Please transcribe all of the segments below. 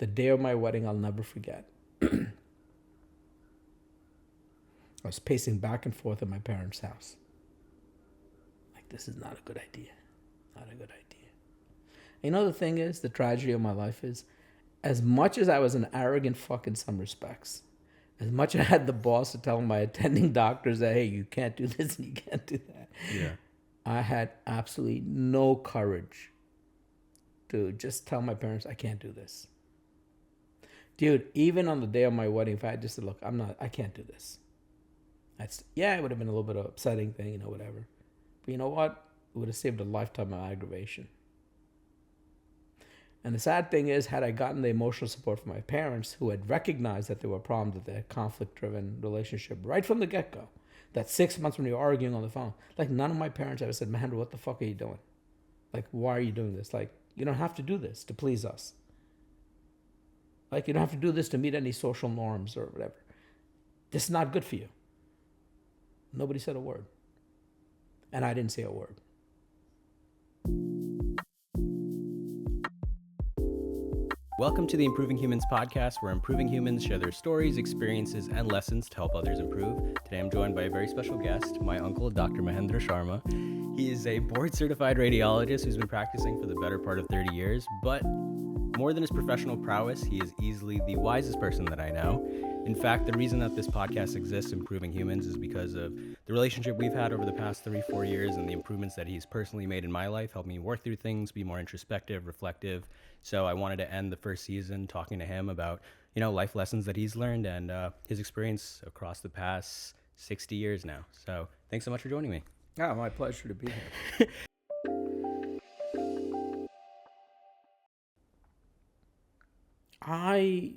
The day of my wedding, I'll never forget. I was pacing back and forth at my parents' house. Like, this is not a good idea. Not a good idea. You know, the thing is, the tragedy of my life is, as much as I was an arrogant fuck in some respects, as much as I had the balls to tell my attending doctors that, hey, you can't do this and you can't do that. Yeah. I had absolutely no courage to just tell my parents, I can't do this. Dude, even on the day of my wedding, if I had just said, look, I can't do this. It would have been a little bit of an upsetting thing, whatever. But you know what? It would have saved a lifetime of aggravation. And the sad thing is, had I gotten the emotional support from my parents, who had recognized that there were problems with their conflict-driven relationship right from the get-go, that 6 months when you were arguing on the phone, like, none of my parents ever said, Mahendra, what the fuck are you doing? Like, why are you doing this? Like, you don't have to do this to please us. Like, you don't have to do this to meet any social norms or whatever. This is not good for you. Nobody said a word. And I didn't say a word. Welcome to the Improving Humans podcast, where improving humans share their stories, experiences, and lessons to help others improve. Today I'm joined by a very special guest, my uncle, Dr. Mahendra Sharma. He is a board-certified radiologist who's been practicing for the better part of 30 years, but more than his professional prowess, he is easily the wisest person that I know. In fact, the reason that this podcast exists, Improving Humans, is because of the relationship we've had over the past 3-4 years and the improvements that he's personally made in my life, helped me work through things, be more introspective, reflective. So I wanted to end the first season talking to him about, life lessons that he's learned and his experience across the past 60 years now. So thanks so much for joining me. Oh, my pleasure to be here. I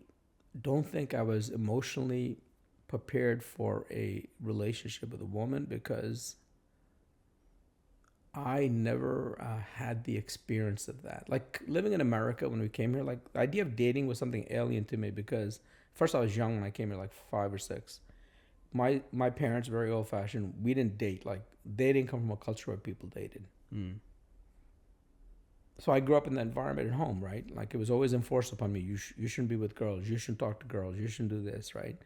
don't think I was emotionally prepared for a relationship with a woman because I never had the experience of that. Like, living in America when we came here, like, the idea of dating was something alien to me because first I was young when I came here, like 5 or 6. My parents, very old fashioned, we didn't date. Like, they didn't come from a culture where people dated. So I grew up in that environment at home, right? Like, it was always enforced upon me. You shouldn't be with girls. You shouldn't talk to girls. You shouldn't do this, right?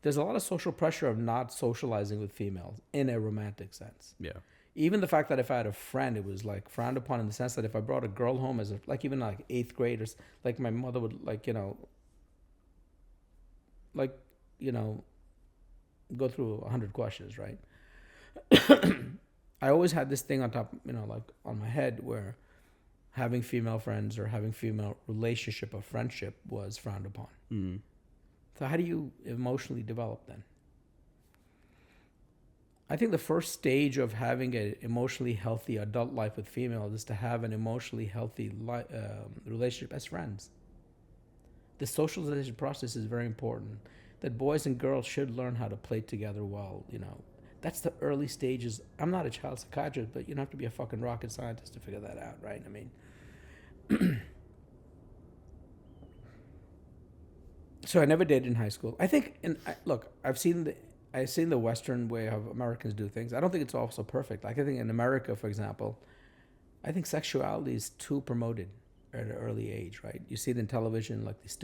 There's a lot of social pressure of not socializing with females in a romantic sense. Yeah. Even the fact that if I had a friend, it was like frowned upon in the sense that if I brought a girl home as even like 8th grade, or like my mother would go through 100 questions, right? I always had this thing on top, like on my head where having female friends or having female relationship or friendship was frowned upon. So how do you emotionally develop then? I think the first stage of having an emotionally healthy adult life with females is to have an emotionally healthy relationship as friends. The socialization process is very important. That boys and girls should learn how to play together well, That's the early stages. I'm not a child psychiatrist, but you don't have to be a fucking rocket scientist to figure that out, right? I mean, so I never dated in high school. I think, I've seen the Western way of Americans do things. I don't think it's also perfect. Like, I think in America, for example, I think sexuality is too promoted at an early age, right? You see it in television, like these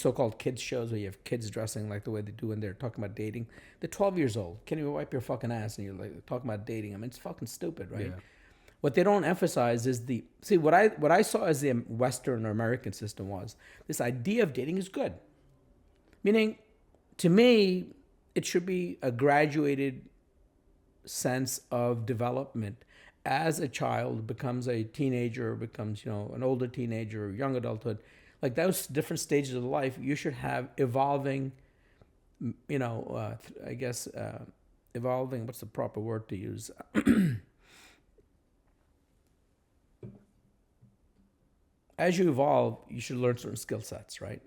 so-called kids shows where you have kids dressing like the way they do when they're talking about dating. They're 12 years old. Can't even wipe your fucking ass and you're like talking about dating. I mean, it's fucking stupid, right? Yeah. What they don't emphasize is what I saw as the Western or American system was this idea of dating is good. Meaning, to me, it should be a graduated sense of development. As a child becomes a teenager, becomes, an older teenager, young adulthood, like those different stages of life, you should have evolving, evolving, what's the proper word to use? As you evolve, you should learn certain skill sets, right?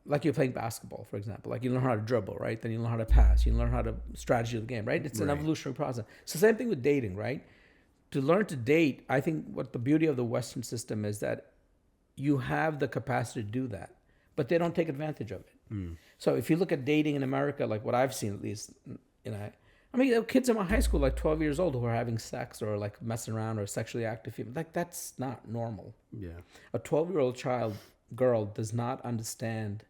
Like you're playing basketball, for example. Like, you learn how to dribble, right? Then you learn how to pass. You learn how to strategy of the game, right? It's an evolutionary process. So same thing with dating, right? To learn to date, I think what the beauty of the Western system is that you have the capacity to do that, but they don't take advantage of it. So if you look at dating in America, like what I've seen at least, there are kids in my high school, like 12 years old, who are having sex or like messing around or sexually active. Like, that's not normal. Yeah. A 12-year-old child girl does not understand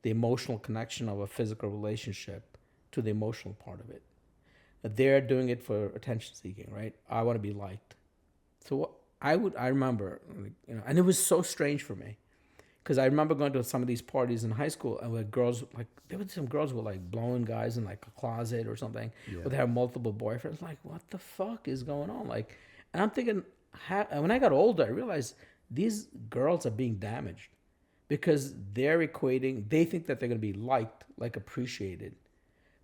the emotional connection of a physical relationship to the emotional part of it. They're doing it for attention seeking, right? I want to be liked. So I remember, like, and it was so strange for me because I remember going to some of these parties in high school and where girls, like, there were some girls who were like blowing guys in like a closet or something, or they have multiple boyfriends. Like, what the fuck is going on? Like, and I'm thinking, when I got older, I realized these girls are being damaged because they think that they're going to be liked, like appreciated,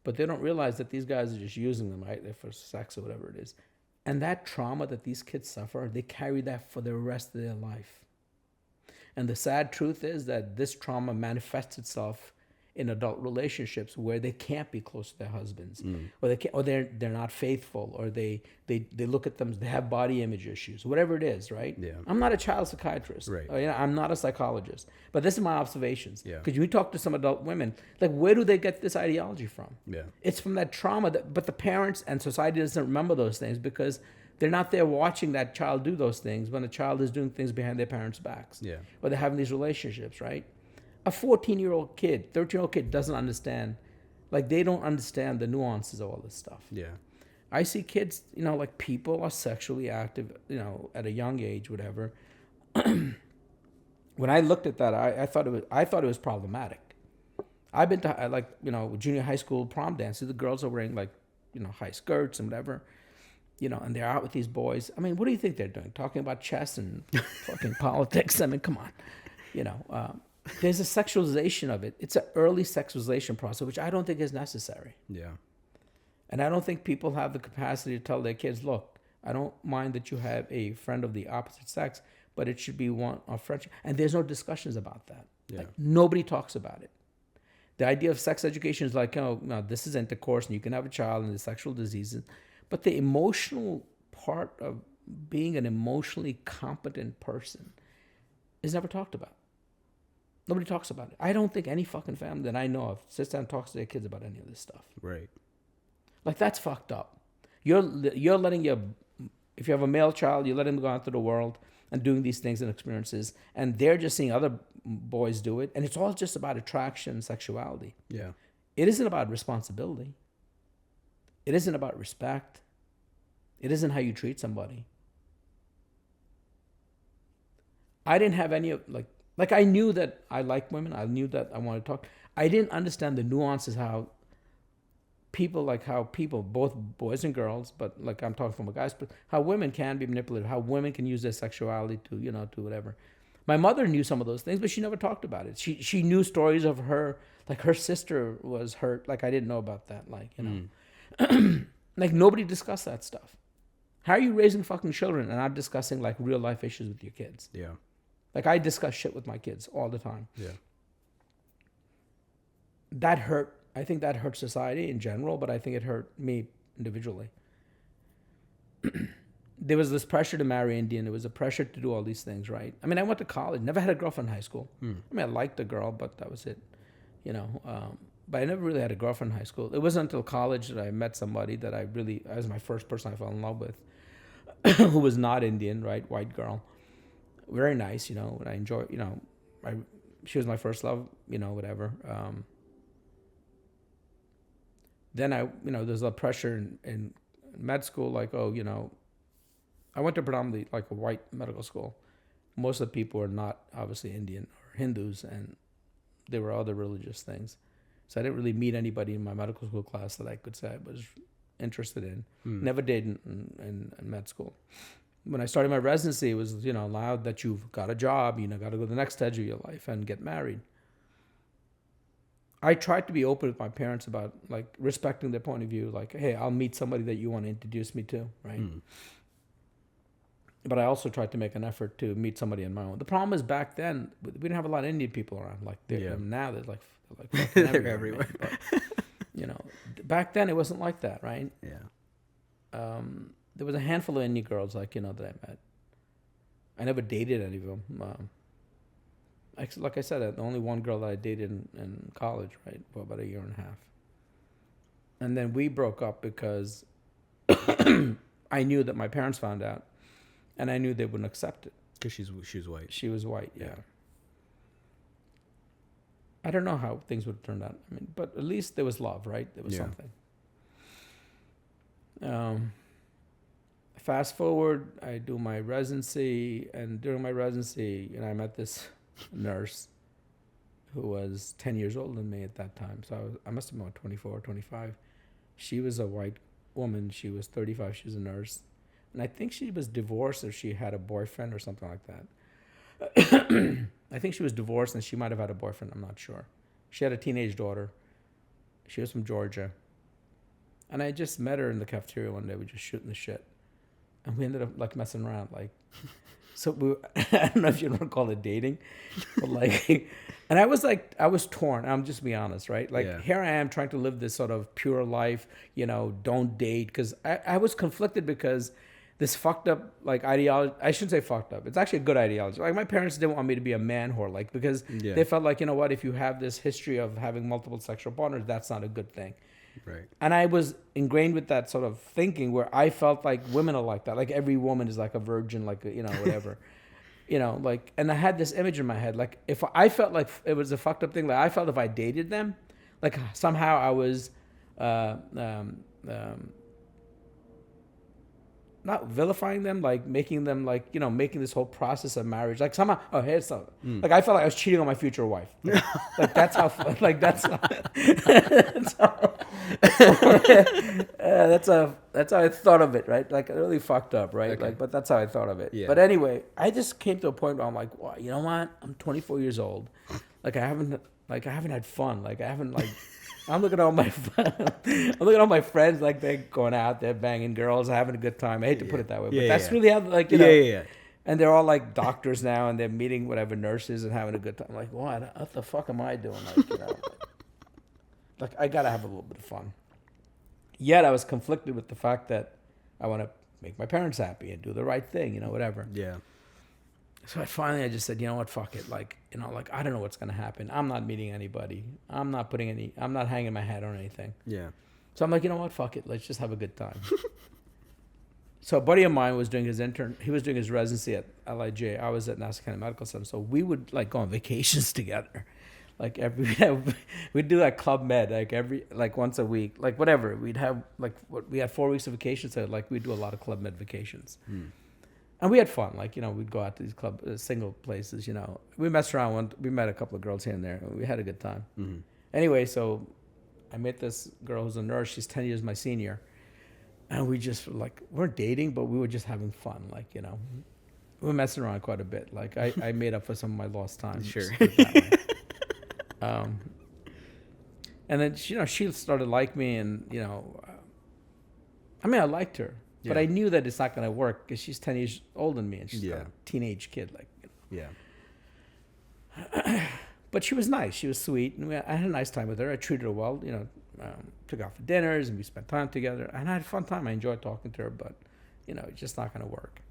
but they don't realize that these guys are just using them, right, for sex or whatever it is. And that trauma that these kids suffer, they carry that for the rest of their life. And the sad truth is that this trauma manifests itself in adult relationships where they can't be close to their husbands, or they're not faithful, or they look at them, they have body image issues, whatever it is, right? Yeah. I'm not a child psychiatrist, Right? or, I'm not a psychologist, but this is my observations. Yeah. Because we talk to some adult women, like, where do they get this ideology from? Yeah. It's from that trauma but the parents and society doesn't remember those things because they're not there watching that child do those things when the child is doing things behind their parents' backs. Yeah. Or they're having these relationships, right? A 14-year-old kid, 13-year-old kid doesn't understand. Like, they don't understand the nuances of all this stuff. Yeah. I see kids, like, people are sexually active, at a young age, whatever. When I looked at that, I thought it was problematic. I've been to, like, junior high school prom dances. The girls are wearing, like, high skirts and whatever. And they're out with these boys. I mean, what do you think they're doing? Talking about chess and fucking politics? I mean, come on. There's a sexualization of it. It's an early sexualization process, which I don't think is necessary. Yeah. And I don't think people have the capacity to tell their kids, look, I don't mind that you have a friend of the opposite sex, but it should be one of friendship. And there's no discussions about that. Yeah. Like, nobody talks about it. The idea of sex education is like, no, this is intercourse and you can have a child and the sexual diseases. But the emotional part of being an emotionally competent person is never talked about. Nobody talks about it. I don't think any fucking family that I know of sits down and talks to their kids about any of this stuff. Right. Like, that's fucked up. You're letting if you have a male child, you let him go out into the world and doing these things and experiences, and they're just seeing other boys do it, and it's all just about attraction and sexuality. Yeah. It isn't about responsibility. It isn't about respect. It isn't how you treat somebody. I didn't have any, like I knew that I liked women. I knew that I wanted to talk. I didn't understand the nuances how people, both boys and girls, but like I'm talking from a guy's perspective, how women can be manipulated, how women can use their sexuality to, to whatever. My mother knew some of those things, but she never talked about it. She knew stories of her, like her sister was hurt. Like, I didn't know about that. Like, like, nobody discussed that stuff. How are you raising fucking children and not discussing like real life issues with your kids? Yeah. Like, I discuss shit with my kids all the time. Yeah. That hurt. I think that hurt society in general, but I think it hurt me individually. There was this pressure to marry Indian. There was a pressure to do all these things, right? I mean, I went to college, never had a girlfriend in high school. I mean, I liked a girl, but that was it, But I never really had a girlfriend in high school. It wasn't until college that I met somebody that I was my first person I fell in love with, who was not Indian, right? White girl. Very nice, and I enjoy, she was my first love, whatever. Then there's a pressure in med school, like, I went to predominantly like a white medical school. Most of the people were not obviously Indian or Hindus, and there were other religious things. So I didn't really meet anybody in my medical school class that I could say I was interested in. Never did in med school. When I started my residency, it was, allowed that you've got a job, got to go to the next stage of your life and get married. I tried to be open with my parents about, like, respecting their point of view. Like, hey, I'll meet somebody that you want to introduce me to, right? But I also tried to make an effort to meet somebody on my own. The problem is back then, we didn't have a lot of Indian people around. Like, now there's like they're everywhere. Right? But, back then it wasn't like that, right? Yeah. There was a handful of Indian girls, like, that I met. I never dated any of them. Like I said, the only one girl that I dated in college, right, for about a year and a half. And then we broke up because I knew that my parents found out, and I knew they wouldn't accept it. Because she was white. She was white, yeah. I don't know how things would have turned out. I mean, but at least there was love, right? There was something. Fast forward, I do my residency, and during my residency, I met this nurse who was 10 years older than me at that time. So I must have been about 24, 25. She was a white woman. She was 35. She was a nurse. And I think she was divorced or she had a boyfriend or something like that. I think she was divorced and she might have had a boyfriend. I'm not sure. She had a teenage daughter. She was from Georgia. And I just met her in the cafeteria one day. We were just shooting the shit. And we ended up like messing around. So I don't know if you want to call it dating, but and I was torn. I'm just be honest, right? Here I am trying to live this sort of pure life, don't date. Because I was conflicted because this fucked up ideology. I shouldn't say fucked up. It's actually a good ideology. My parents didn't want me to be a man whore, because they felt like, what, if you have this history of having multiple sexual partners, that's not a good thing. Right. And I was ingrained with that sort of thinking where I felt like women are like that. Like every woman is like a virgin, whatever. And I had this image in my head. If I felt like it was a fucked up thing, I felt if I dated them, somehow I was not vilifying them, making them making this whole process of marriage somehow. Oh, here's something. I felt like I was cheating on my future wife. That's how. That's how I thought of it, right? Really fucked up, right? Okay. But that's how I thought of it. Yeah. But anyway, I just came to a point where I'm like, well, you know what? I'm 24 years old. I haven't had fun. I'm looking at all my friends, they're going out, they're banging girls, having a good time. I hate to put it that way, but that's really how, And they're all doctors now, and they're meeting whatever nurses and having a good time. What the fuck am I doing? I gotta have a little bit of fun. Yet I was conflicted with the fact that I want to make my parents happy and do the right thing, whatever. Yeah. So I just said, you know what, fuck it. I don't know what's going to happen. I'm not meeting anybody. I'm not hanging my hat on anything. Yeah. So I'm like, you know what, fuck it. Let's just have a good time. So a buddy of mine was doing his residency at LIJ. I was at Nassau County Medical Center. So we would go on vacations together. We'd do Club Med, once a week, whatever. We'd have we had 4 weeks of vacation. So we'd do a lot of Club Med vacations. And we had fun, we'd go out to these single places, We messed around. We met a couple of girls here and there. We had a good time. Mm-hmm. Anyway, so I met this girl who's a nurse. She's 10 years my senior. And we just, weren't dating, but we were just having fun, We were messing around quite a bit. I made up for some of my lost time. Sure. And then, she started like me and, I liked her. Yeah. But I knew that it's not going to work because she's 10 years older than me and she's a teenage kid. Yeah. But she was nice. She was sweet. And I had a nice time with her. I treated her well, took out for dinners and we spent time together. And I had a fun time. I enjoyed talking to her, but, it's just not going to work.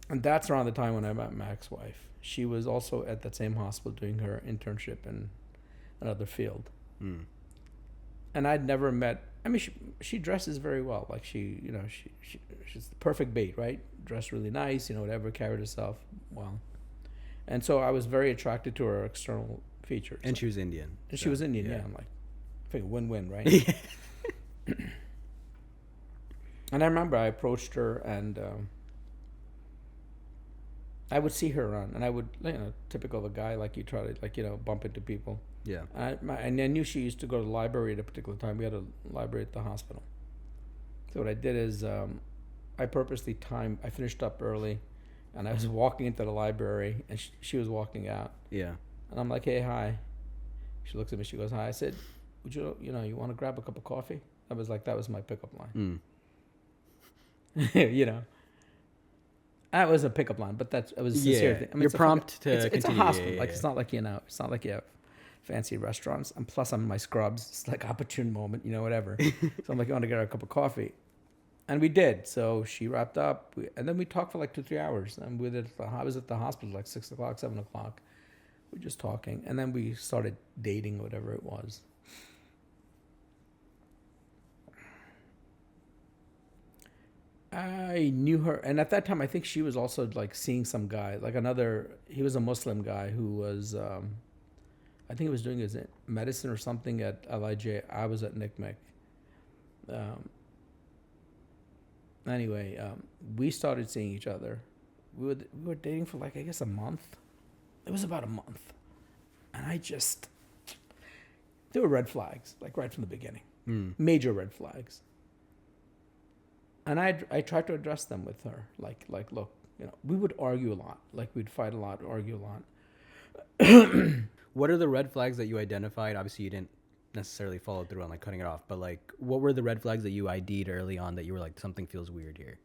And that's around the time when I met my ex-wife. She was also at that same hospital doing her internship in another field. Mm. And I'd never met... she dresses very well. She's the perfect bait, right? Dressed really nice, whatever, carried herself well. And so I was very attracted to her external features. And she was Indian. And she was Indian, yeah. I'm I think win-win, right? And I remember I approached her and I would see her around and I would, typical of a guy, you try to, bump into people. Yeah. And I knew she used to go to the library at a particular time. We had a library at the hospital. So what I did is I purposely I finished up early and I was walking into the library and she was walking out. Yeah. And I'm like, hey, hi. She looks at me, she goes, hi. I said, would you want to grab a cup of coffee? That was my pickup line. That was a pickup line, but it was a sincere thing. You're prompt to it's continue. a hospital. Yeah. It's not it's not like you have fancy restaurants. And plus, I'm in my scrubs. It's opportune moment, whatever. So I'm like, I want to get her a cup of coffee. And we did. So she wrapped up. And then we talked for 2-3 hours. And I was at the hospital 6 o'clock, 7 o'clock. We were just talking. And then we started dating, whatever it was. I knew her, and at that time, I think she was also like seeing some guy, like another. He was a Muslim guy who was, I think he was doing his medicine or something at Lij. I was at NICMEC. Um, anyway, we started seeing each other. We were dating for like I guess a month. It was about a month, and there were red flags like right from the beginning, major red flags. And I tried to address them with her, like look, we would argue a lot, like we'd fight a lot, argue a lot. What are the red flags that you identified? Obviously, you didn't necessarily follow through on like cutting it off, but like, what were the red flags that you ID'd early on that you were like, something feels weird here?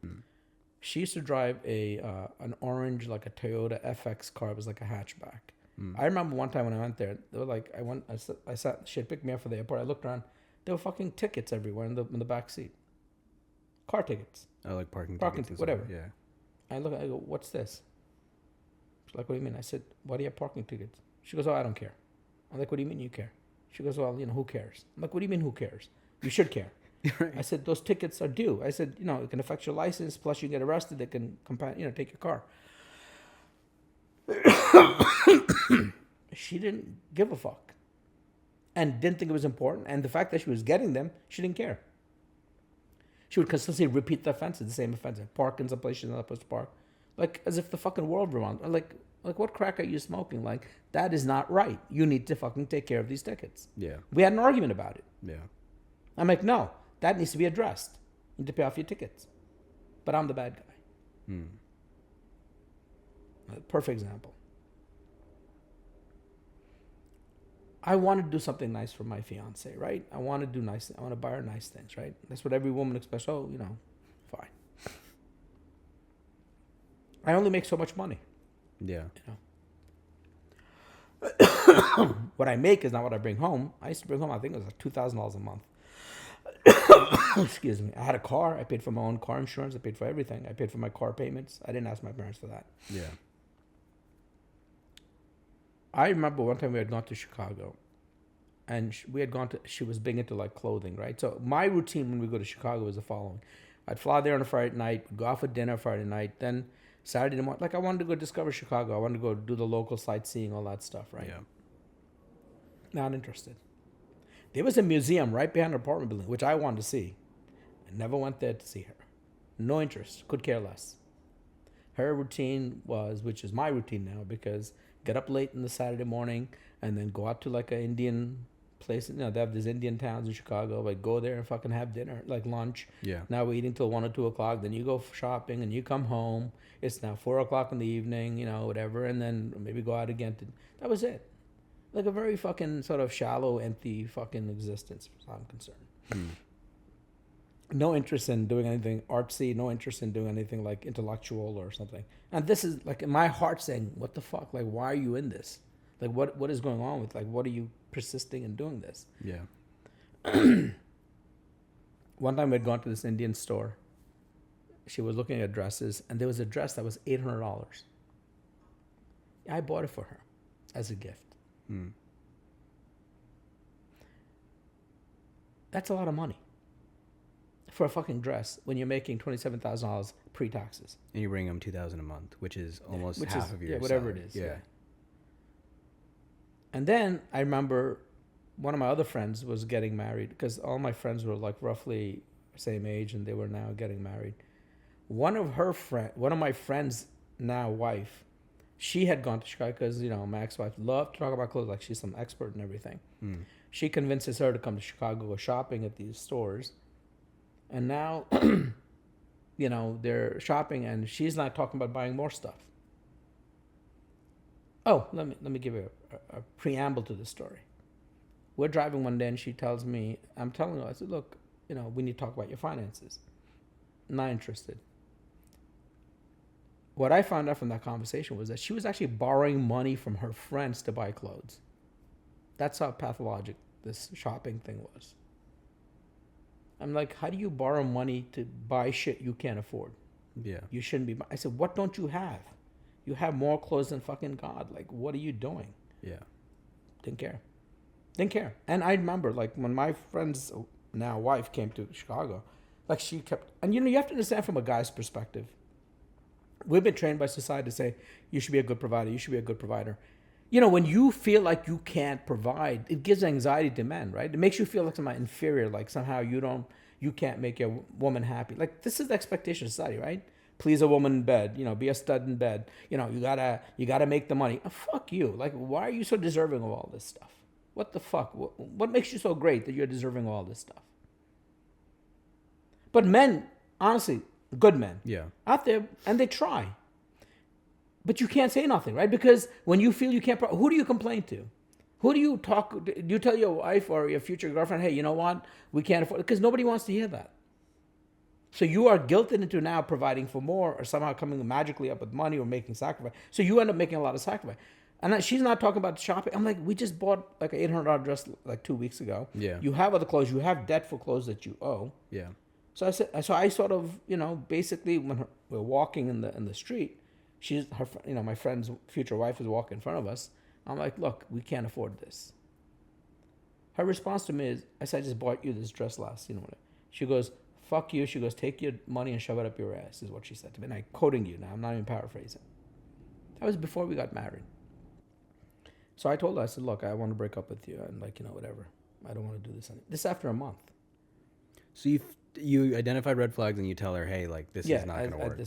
She used to drive an orange like a Toyota FX car. It was like a hatchback. I remember one time when I went there, they were like, I sat. She had picked me up for the airport. I looked around, there were fucking tickets everywhere in the back seat. Car tickets. Oh, like parking tickets, whatever. Yeah. I go, what's this? She's like, what do you mean? I said, why do you have parking tickets? She goes, oh, I don't care. I'm like, what do you mean you care? She goes, well, who cares? I'm like, what do you mean who cares? You should care. Right. I said, those tickets are due. I said, it can affect your license, plus you get arrested, they can take your car. She didn't give a fuck. And didn't think it was important. And the fact that she was getting them, she didn't care. She would consistently repeat the offenses, the same offenses. Park in some place she's not supposed to park. Like, as if the fucking world were on. Like, what crack are you smoking? Like, that is not right. You need to fucking take care of these tickets. Yeah. We had an argument about it. Yeah. I'm like, no, that needs to be addressed. You need to pay off your tickets. But I'm the bad guy. Perfect example. I want to do something nice for my fiance, right? I want to do nice. I want to buy her nice things, right? That's what every woman expects. Oh, fine. I only make so much money. Yeah. What I make is not what I bring home. I used to bring home, I think it was like $2,000 a month. Excuse me. I had a car. I paid for my own car insurance. I paid for everything. I paid for my car payments. I didn't ask my parents for that. Yeah. I remember one time we had gone to Chicago, and she was big into like clothing, right? So my routine when we go to Chicago was the following. I'd fly there on a Friday night, go out for dinner Friday night, then Saturday morning, like I wanted to go discover Chicago. I wanted to go do the local sightseeing, all that stuff, right? Yeah. Not interested. There was a museum right behind her apartment building, which I wanted to see. I never went there to see her. No interest, could care less. Her routine was, which is my routine now, because get up late in the Saturday morning and then go out to like an Indian place. They have these Indian towns in Chicago. Like go there and fucking have dinner, like lunch. Yeah. Now we're eating till 1 or 2 o'clock. Then you go shopping and you come home. It's now 4 o'clock in the evening, whatever. And then maybe go out again. That was it. Like a very fucking sort of shallow, empty fucking existence, as far as I'm concerned. No interest in doing anything artsy, no interest in doing anything like intellectual or something. And this is like in my heart saying, what the fuck? Like, why are you in this? Like, what is going on with, like, what are you persisting in doing this? Yeah. One time we'd gone to this Indian store. She was looking at dresses, and there was a dress that was $800. I bought it for her as a gift. That's a lot of money for a fucking dress when you're making $27,000 pre-taxes. And you bring them $2,000 a month, which is almost half of your whatever salary. it is. Yeah. And then I remember one of my other friends was getting married, because all my friends were like roughly the same age, and they were now getting married. One of my friends' now wife, she had gone to Chicago because, my ex-wife loved to talk about clothes, like she's some expert and everything. She convinces her to come to Chicago, go shopping at these stores. And now, they're shopping, and she's not talking about buying more stuff. Oh, let me give you a preamble to the story. We're driving one day, and she tells me, I'm telling her, I said, look, we need to talk about your finances. Not interested. What I found out from that conversation was that she was actually borrowing money from her friends to buy clothes. That's how pathologic this shopping thing was. I'm like, how do you borrow money to buy shit you can't afford? Yeah. You shouldn't be. I said, what don't you have? You have more clothes than fucking God. Like, what are you doing? Yeah. Didn't care. And I remember, like, when my friend's now wife came to Chicago, Like she kept, and you have to understand from a guy's perspective. We've been trained by society to say you should be a good provider. You should be a good provider. When you feel like you can't provide, it gives anxiety to men, right? It makes you feel like somehow inferior, like somehow you can't make your woman happy. Like this is the expectation of society, right? Please a woman in bed, be a stud in bed. You gotta make the money. Oh, fuck you. Like, why are you so deserving of all this stuff? What the fuck? What makes you so great that you're deserving of all this stuff? But men, honestly, good men, out there, and they try. But you can't say nothing, right? Because when you feel you can't, who do you complain to? Who do you talk? Do you tell your wife or your future girlfriend, hey, you know what? We can't afford it? Because nobody wants to hear that. So you are guilted into now providing for more or somehow coming magically up with money or making sacrifice. So you end up making a lot of sacrifice. And she's not talking about shopping. I'm like, we just bought like an $800 dress like 2 weeks ago. Yeah. You have other clothes. You have debt for clothes that you owe. Yeah. So I sort of, basically when we're walking in the street, my friend's future wife is walking in front of us. I'm like, look, we can't afford this. Her response to me is, I said, I just bought you this dress last, She goes, fuck you. She goes, take your money and shove it up your ass, is what she said to me. And I'm quoting you now. I'm not even paraphrasing. That was before we got married. So I told her, I said, look, I want to break up with you. And whatever. I don't want to do this anymore. This after a month. So you identified red flags and you tell her, hey, like, this is not going to work.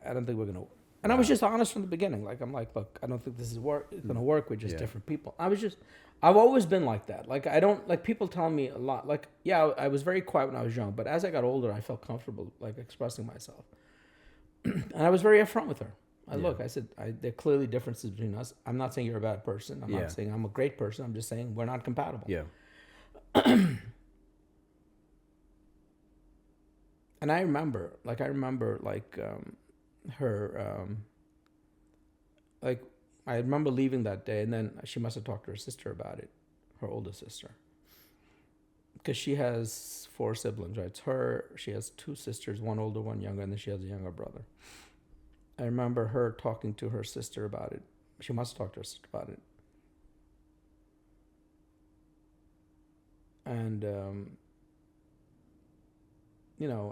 I don't think we're going to work. And I was just honest from the beginning. Like, I'm like, look, I don't think this is going to work. We're just different people. I've always been like that. Like, I don't, like, people tell me a lot. Like, I was very quiet when I was young. But as I got older, I felt comfortable, like, expressing myself. And I was very upfront with her. I said, there are clearly differences between us. I'm not saying you're a bad person. I'm not saying I'm a great person. I'm just saying we're not compatible. Yeah. And I remember her, I remember leaving that day, and then she must have talked to her sister about it, her older sister. Because she has 4 siblings, right? She has 2 sisters, one older, one younger, and then she has a younger brother. I remember her talking to her sister about it. She must have talked to her sister about it. And,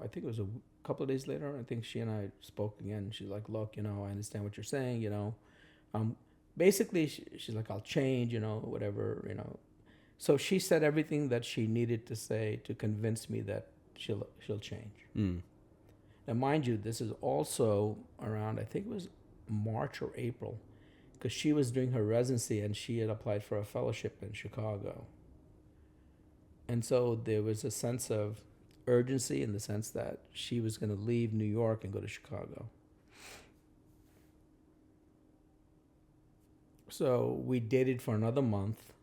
I think it was a couple of days later, I think she and I spoke again. She's like, look, I understand what you're saying, basically she's like, I'll change, whatever, So she said everything that she needed to say to convince me that she'll change. Mm. Now, mind you, this is also around, I think it was March or April, because she was doing her residency and she had applied for a fellowship in Chicago. And so there was a sense of urgency in the sense that she was going to leave New York and go to Chicago. So we dated for another month.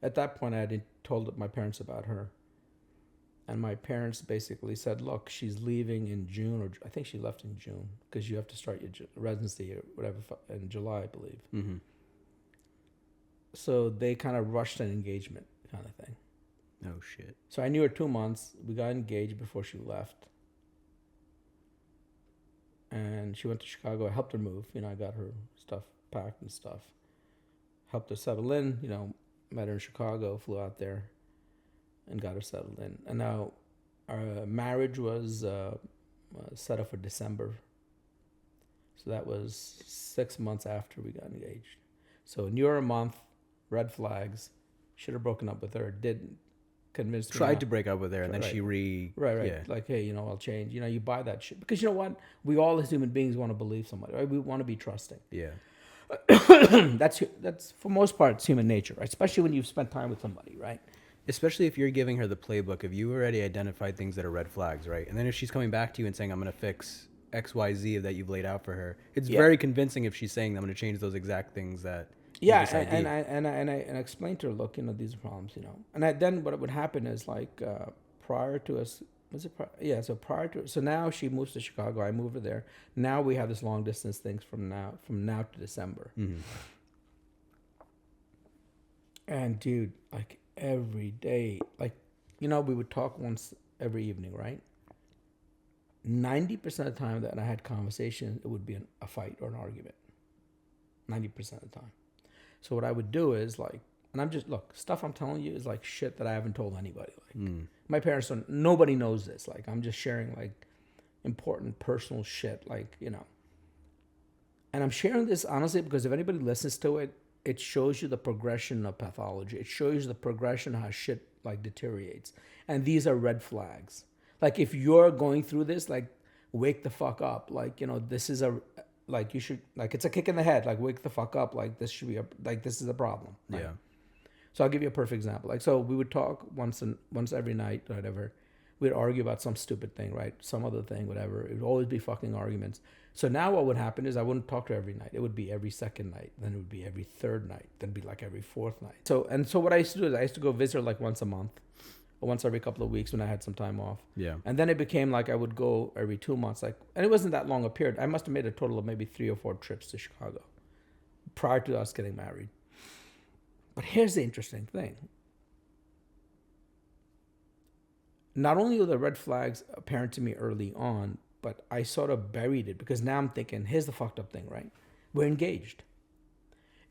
At that point, I had told my parents about her. And my parents basically said, look, she's leaving in June, or I think she left in June, because you have to start your residency or whatever in July, I believe. Mm-hmm. So they kind of rushed an engagement kind of thing. Oh, shit. So I knew her 2 months. We got engaged before she left. And she went to Chicago. I helped her move. I got her stuff packed and stuff. Helped her settle in. Met her in Chicago, flew out there, and got her settled in. And now our marriage was set up for December. So that was 6 months after we got engaged. So knew her a month, red flags. Should have broken up with her. Didn't. Convinced me. Tried to break up with her, and then right. she Right. Yeah. Like, hey, I'll change. You buy that shit. Because you know what? We all as human beings want to believe somebody, right? We want to be trusting. Yeah. That's for most part, it's human nature, right? Especially when you've spent time with somebody, right? Especially if you're giving her the playbook, if you already identified things that are red flags, right? And then if she's coming back to you and saying, I'm going to fix X, Y, Z that you've laid out for her, it's very convincing if she's saying, I'm going to change those exact things that... Yeah, and I explained to her, look, these are problems, And then what would happen is prior to us, so now she moves to Chicago, I move her there. Now we have this long distance things from now to December. Mm-hmm. And dude, like every day, we would talk once every evening, right? 90% of the time that I had conversation, it would be a fight or an argument. 90% of the time. So what I would do is And I'm just, look, stuff I'm telling you is like shit that I haven't told anybody. Like my parents don't, nobody knows this. Like I'm just sharing like important personal shit, like, you know. And I'm sharing this honestly because if anybody listens to it, it shows you the progression of pathology. It shows you the progression of how shit like deteriorates. And these are red flags. Like if you're going through this, like wake the fuck up. Like, you know, this is a, like you should, like it's a kick in the head. Like wake the fuck up. Like this should be a, like this is a problem. Right? Yeah. So I'll give you a perfect example. Like, so we would talk once every night, whatever. We'd argue about some stupid thing, right? Some other thing, whatever. It would always be fucking arguments. So now what would happen is I wouldn't talk to her every night. It would be every second night. Then it would be every third night. Then it'd be like every fourth night. So what I used to do is I used to go visit her like once a month or once every couple of weeks when I had some time off. Yeah. And then it became like I would go every 2 months. Like, and it wasn't that long a period. I must have made a total of maybe 3 or 4 trips to Chicago prior to us getting married. But here's the interesting thing. Not only were the red flags apparent to me early on, but I sort of buried it because now I'm thinking, here's the fucked up thing, right? We're engaged.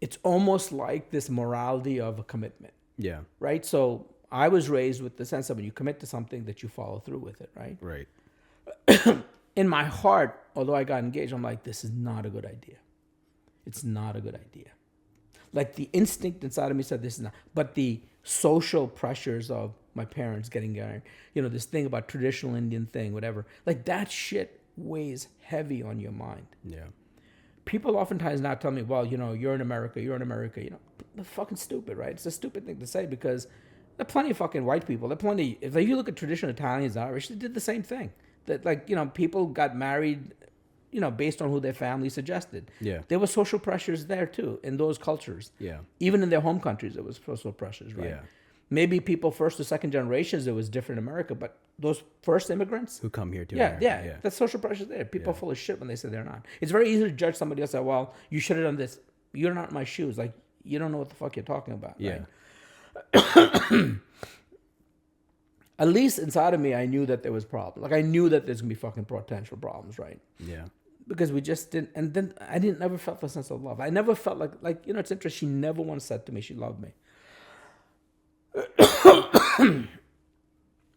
It's almost like this morality of a commitment. Yeah. Right? So I was raised with the sense that when you commit to something that you follow through with it, right? Right. In my heart, although I got engaged, I'm like, this is not a good idea. It's not a good idea. Like the instinct inside of me said this is not, but the social pressures of my parents getting married, you know, this thing about traditional Indian thing, whatever, like that shit weighs heavy on your mind. Yeah. People oftentimes now tell me, well, you know, you're in America, you know, they're fucking stupid, right? It's a stupid thing to say because there are plenty of fucking white people. There are plenty, if you look at traditional Italians, Irish, they did the same thing. That, like, you know, people got married, you know, based on who their family suggested. Yeah. There were social pressures there too in those cultures. Yeah. Even in their home countries, there was social pressures, right? Yeah. Maybe people first or second generations, it was different in America, but those first immigrants Who come here to yeah, America. yeah, that's social pressure there. People are Yeah. full of shit when they say they're not. It's very easy to judge somebody else. Say, well, you should have done this. You're not in my shoes. Like, you don't know what the fuck you're talking about. Yeah. Right? At least inside of me, I knew that there was problems. Like, I knew that there's going to be fucking potential problems, right? Yeah. Because we just didn't. And then I never felt the sense of love. I never felt like, you know, it's interesting. She never once said to me she loved me.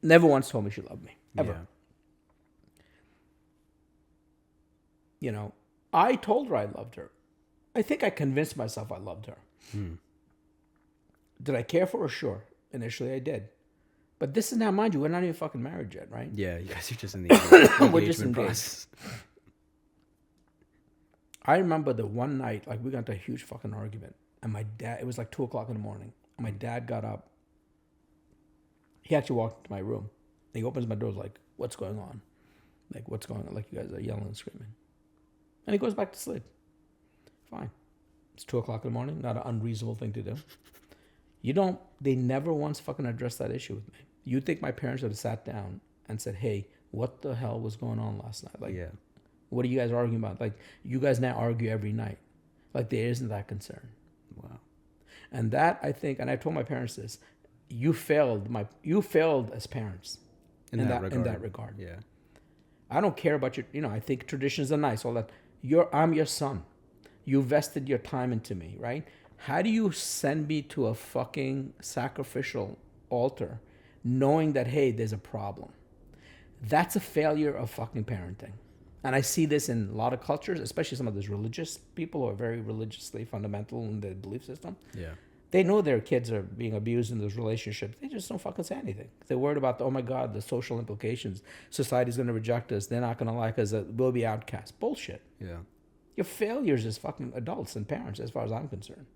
Never once told me she loved me. Ever. Yeah. You know, I told her I loved her. I think I convinced myself I loved her. Did I care for her? Sure. Initially, I did. But this is now, mind you, we're not even fucking married yet, right? Yeah. You guys are just in the engagement We're just engaged. process. I remember the one night, like, we got into a huge fucking argument. And my dad, it was like 2 o'clock in the morning. And my dad got up. He actually walked into my room. And he opens my door, like, what's going on? Like, what's going on? Like, you guys are yelling and screaming. And he goes back to sleep. Fine. It's 2 o'clock in the morning. Not an unreasonable thing to do. They never once fucking addressed that issue with me. You'd think my parents would have sat down and said, hey, what the hell was going on last night? Like, Yeah. what are you guys arguing about? Like, you guys now argue every night. Like, there isn't that concern. Wow. And that, I think, and I told my parents this, you failed as parents in that regard. Yeah. I don't care about your, you know, I think traditions are nice, all that. I'm your son. You vested your time into me, right? How do you send me to a fucking sacrificial altar knowing that, hey, there's a problem? That's a failure of fucking parenting. And I see this in a lot of cultures, especially some of those religious people who are very religiously fundamental in their belief system. Yeah. They know their kids are being abused in those relationships. They just don't fucking say anything. They're worried about, oh my God, the social implications. Society's going to reject us. They're not going to like us. We'll be outcasts. Bullshit. Yeah. Your failures as fucking adults and parents, as far as I'm concerned.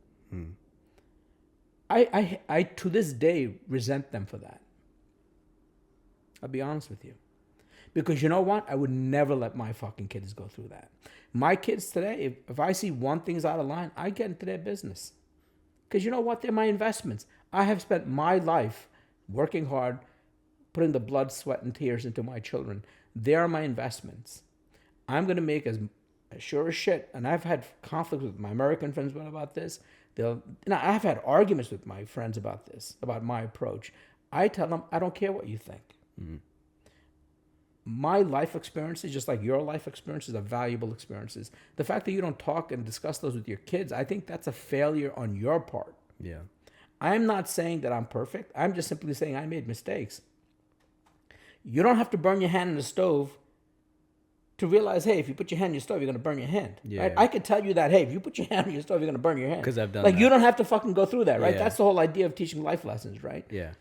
I to this day resent them for that. I'll be honest with you. Because you know what? I would never let my fucking kids go through that. My kids today, if I see one thing's out of line, I get into their business. Because you know what? They're my investments. I have spent my life working hard, putting the blood, sweat, and tears into my children. They are my investments. I'm going to make as sure as shit. And I've had conflicts with my American friends about this. I've had arguments with my friends about this, about my approach. I tell them, I don't care what you think. My life experiences, just like your life experiences, are valuable experiences. The fact that you don't talk and discuss those with your kids, I think that's a failure on your part. Yeah. I'm not saying that I'm perfect. I'm just simply saying I made mistakes. You don't have to burn your hand in the stove to realize, hey, if you put your hand in your stove, you're going to burn your hand. Yeah. Right? I could tell you that, hey, if you put your hand in your stove, you're going to burn your hand. 'Cause I've done like, that. you don't have to fucking go through that, right? Yeah. That's the whole idea of teaching life lessons, right? Yeah.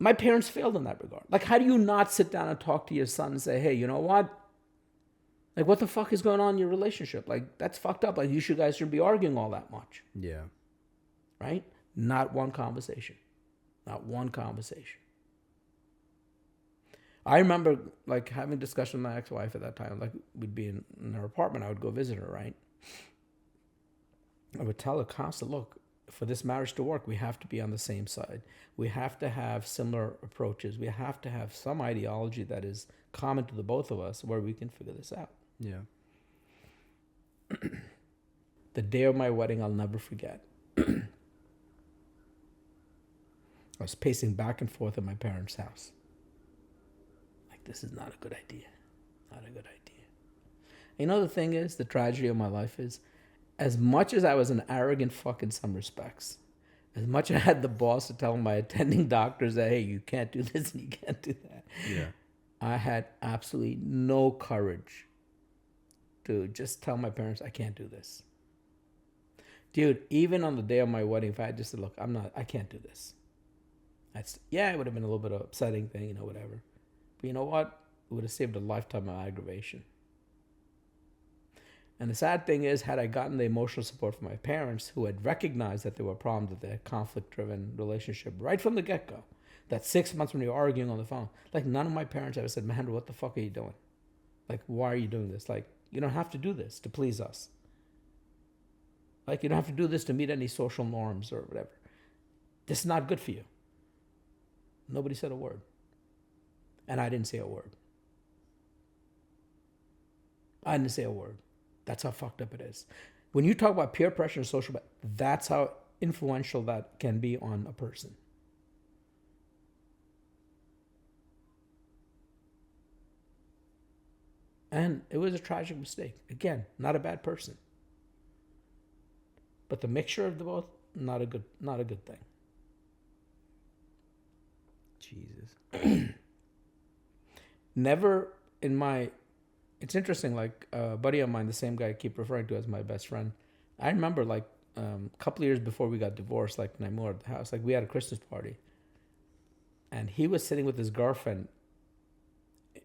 My parents failed in that regard. Like, how do you not sit down and talk to your son and say, hey, you know what? Like, what the fuck is going on in your relationship? Like, that's fucked up. Like, you guys shouldn't be arguing all that much. Yeah. Right? Not one conversation. Not one conversation. I remember, like, having a discussion with my ex-wife at that time. Like, we'd be in her apartment. I would go visit her, right? I would tell her constantly, look, for this marriage to work, we have to be on the same side. We have to have similar approaches. We have to have some ideology that is common to the both of us where we can figure this out. Yeah. The day of my wedding, I'll never forget. I was pacing back and forth at my parents' house. Like, this is not a good idea. Not a good idea. You know, the thing is, the tragedy of my life is, as much as I was an arrogant fuck in some respects, as much as I had the boss to tell my attending doctors that, hey, you can't do this and you can't do that. Yeah. I had absolutely no courage to just tell my parents, I can't do this. Dude, even on the day of my wedding, if I had just said, look, I can't do this. It would have been a little bit of an upsetting thing, whatever. But you know what? It would have saved a lifetime of aggravation. And the sad thing is, had I gotten the emotional support from my parents, who had recognized that there were problems with their conflict-driven relationship right from the get-go, that 6 months when you were arguing on the phone, like, none of my parents ever said, Mahendra, what the fuck are you doing? Like, why are you doing this? Like, you don't have to do this to please us. Like, you don't have to do this to meet any social norms or whatever. This is not good for you. Nobody said a word. And I didn't say a word. I didn't say a word. That's how fucked up it is. When you talk about peer pressure and social, that's how influential that can be on a person. And it was a tragic mistake. Again, not a bad person. But the mixture of the both, not a good thing. Jesus. Never in my... It's interesting, like a buddy of mine, the same guy I keep referring to as my best friend. I remember, like, a couple of years before we got divorced, like when I moved out of the house, like we had a Christmas party. And he was sitting with his girlfriend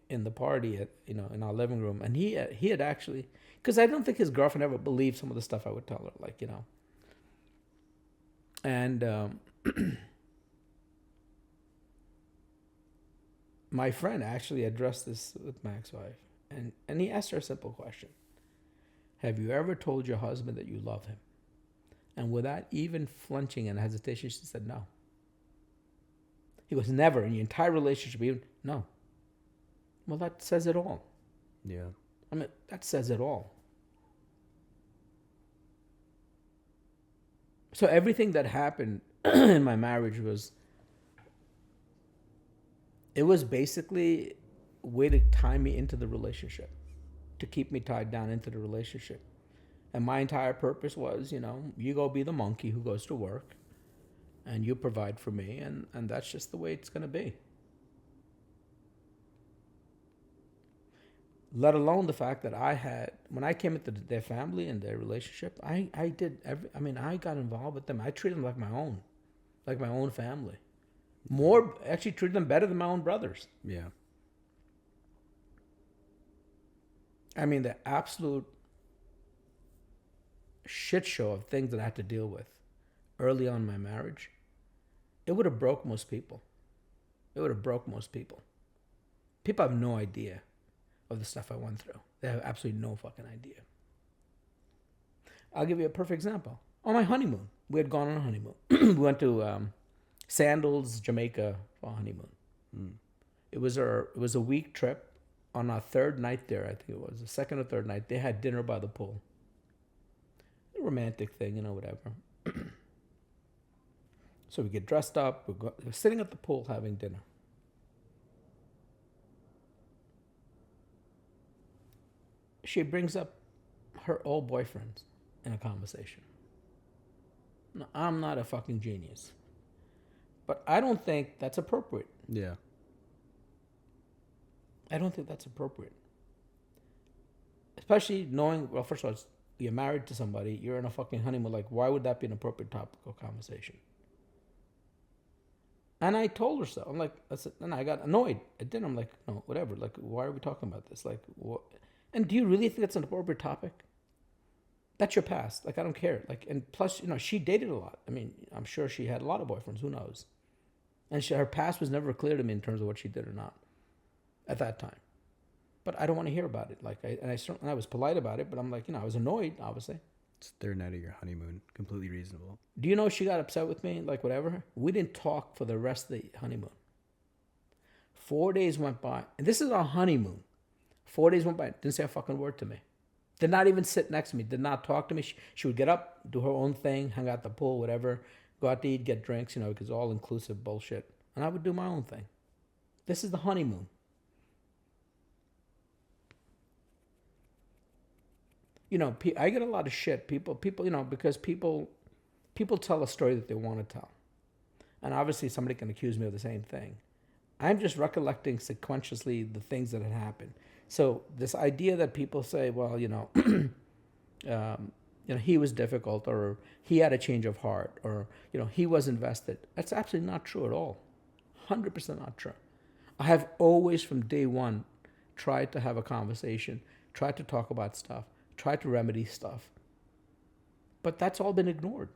in the party at, in our living room. And he had actually, because I don't think his girlfriend ever believed some of the stuff I would tell her, like, And my friend actually addressed this with my ex-wife. And he asked her a simple question. Have you ever told your husband that you love him? And without even flinching and hesitation, she said no. He was never in the entire relationship, even, no. Well, that says it all. Yeah. I mean, that says it all. So everything that happened in my marriage it was basically a way to tie me into the relationship, to keep me tied down into the relationship. And my entire purpose was, you go be the monkey who goes to work and you provide for me, and that's just the way it's going to be. Let alone the fact that when I came into their family and their relationship, I got involved with them. I treated them like my own family. Actually treated them better than my own brothers. Yeah. I mean, the absolute shit show of things that I had to deal with early on in my marriage, it would have broke most people. People have no idea of the stuff I went through. They have absolutely no fucking idea. I'll give you a perfect example. On my honeymoon, we had gone on a honeymoon. We went to Sandals, Jamaica for a honeymoon. It was a week trip. On our third night there, I think it was the second or third night, they had dinner by the pool. A romantic thing, whatever. So we get dressed up. We're sitting at the pool having dinner. She brings up her old boyfriend in a conversation. No, I'm not a fucking genius. But I don't think that's appropriate. Yeah. I don't think that's appropriate. Especially knowing, well, first of all, you're married to somebody, you're in a fucking honeymoon. Like, why would that be an appropriate topic of conversation? And I told her so. I'm like, and I got annoyed at dinner. I'm like, no, whatever. Like, why are we talking about this? Like, what? And do you really think it's an appropriate topic? That's your past. Like, I don't care. Like, and plus, she dated a lot. I mean, I'm sure she had a lot of boyfriends. Who knows? And her past was never clear to me in terms of what she did or not at that time. But I don't want to hear about it. Like, I was polite about it, but I'm like, I was annoyed, obviously. It's third night of your honeymoon. Completely reasonable. Do you know she got upset with me? Like, whatever. We didn't talk for the rest of the honeymoon. 4 days went by. And this is our honeymoon. 4 days went by. Didn't say a fucking word to me. Did not even sit next to me. Did not talk to me. She would get up, do her own thing, hang out at the pool, whatever. Go out to eat, get drinks, because all inclusive bullshit. And I would do my own thing. This is the honeymoon. I get a lot of shit. People, because people tell a story that they want to tell. And obviously somebody can accuse me of the same thing. I'm just recollecting sequentially the things that had happened. So this idea that people say, well, he was difficult, or he had a change of heart, or, he was invested. That's absolutely not true at all. 100% not true. I have always from day one tried to have a conversation, tried to talk about stuff, tried to remedy stuff. But that's all been ignored.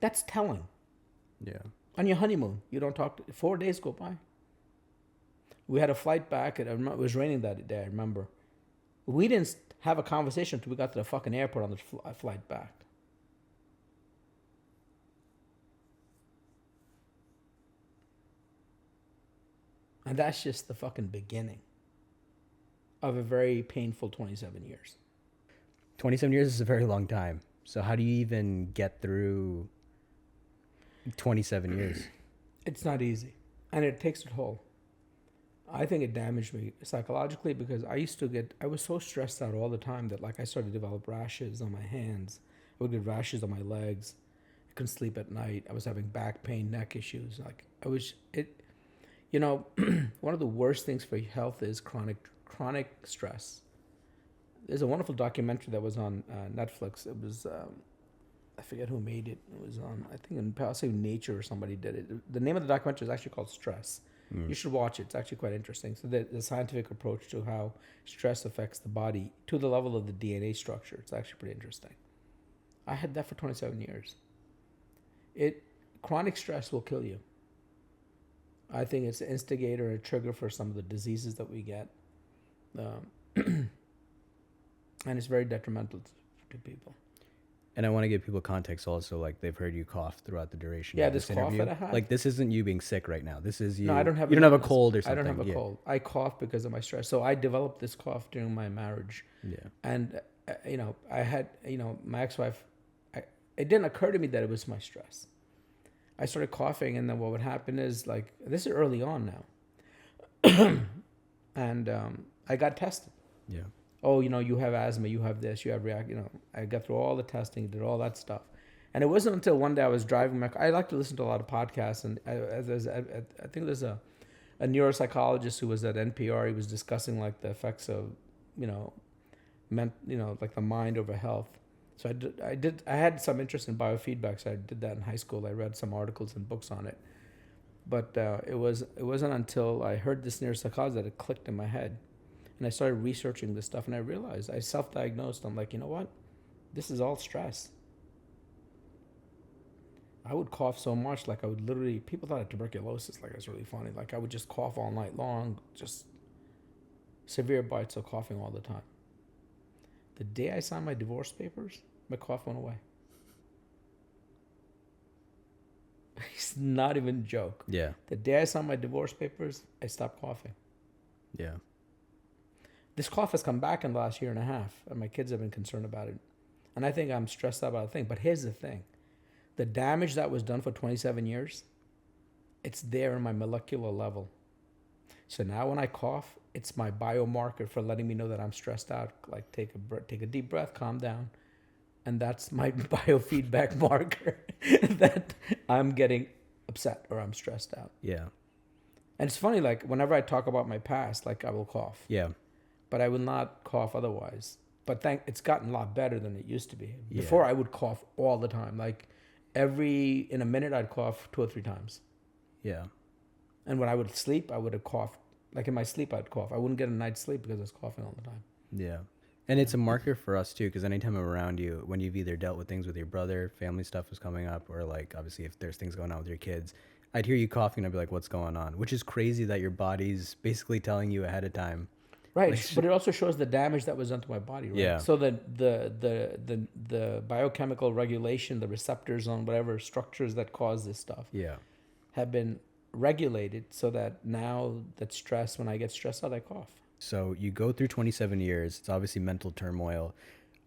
That's telling. Yeah. On your honeymoon, you don't talk. 4 days go by. We had a flight back, and it was raining that day, I remember. We didn't have a conversation until we got to the fucking airport on the flight back. And that's just the fucking beginning of a very painful 27 years. 27 years is a very long time. So how do you even get through 27 years? It's not easy. And it takes a toll. I think it damaged me psychologically because I was so stressed out all the time that I started to develop rashes on my hands. I would get rashes on my legs. I couldn't sleep at night. I was having back pain, neck issues. One of the worst things for health is chronic stress. There's a wonderful documentary that was on Netflix. It was, I forget who made it. It was on, I think in possibly Nature or somebody did it. The name of the documentary is actually called Stress. You should watch it. It's actually quite interesting. So the scientific approach to how stress affects the body to the level of the DNA structure. It's actually pretty interesting. I had that for 27 years. Chronic stress will kill you. I think it's an instigator, a trigger for some of the diseases that we get. And it's very detrimental to people. And I want to give people context also, they've heard you cough throughout the duration of this this cough interview. that I had. This isn't you being sick right now. This is you. No, I don't have. You don't have a cold or something. I don't have a cold. I cough because of my stress. So I developed this cough during my marriage. Yeah. And I had my ex-wife. It didn't occur to me that it was my stress. I started coughing, and then what would happen is this is early on now, and I got tested. Yeah. Oh, you have asthma, you have this, you have I got through all the testing, did all that stuff. And it wasn't until one day I was driving my car. I like to listen to a lot of podcasts, and I think there's a neuropsychologist who was at NPR. He was discussing the effects of, the mind over health. So I had some interest in biofeedback, so I did that in high school. I read some articles and books on it. But it wasn't until I heard this neuropsychologist that it clicked in my head. And I started researching this stuff, and I realized, I self-diagnosed. I'm like, you know what? This is all stress. I would cough so much, I would literally, people thought I had tuberculosis, it was really funny. I would just cough all night long, just severe bouts of coughing all the time. The day I signed my divorce papers, my cough went away. It's not even a joke. Yeah. The day I signed my divorce papers, I stopped coughing. Yeah. This cough has come back in the last year and a half, and my kids have been concerned about it. And I think I'm stressed out about the thing. But here's the thing. The damage that was done for 27 years, it's there in my molecular level. So now when I cough, it's my biomarker for letting me know that I'm stressed out. Like take a deep breath, calm down, and that's my biofeedback marker that I'm getting upset or I'm stressed out. Yeah. And it's funny, like whenever I talk about my past, like I will cough, Yeah. but I will not cough otherwise. But it's gotten a lot better than it used to be. Yeah. Before I would cough all the time, like in a minute I'd cough 2 or 3 times. Yeah. And when I would sleep, I would have coughed. Like in my sleep, I'd cough. I wouldn't get a night's sleep because I was coughing all the time. Yeah. And it's a marker for us too, because anytime I'm around you, when you've either dealt with things with your brother, family stuff was coming up, or like obviously if there's things going on with your kids, I'd hear you coughing and I'd be like, what's going on? Which is crazy that your body's basically telling you ahead of time. Right, Like, but it also shows the damage that was done to my body, right? Yeah. So the biochemical regulation, the receptors on whatever structures that cause this stuff Yeah. have been regulated so that now that stress, when I get stressed out, I cough. So you go through 27 years. It's obviously mental turmoil.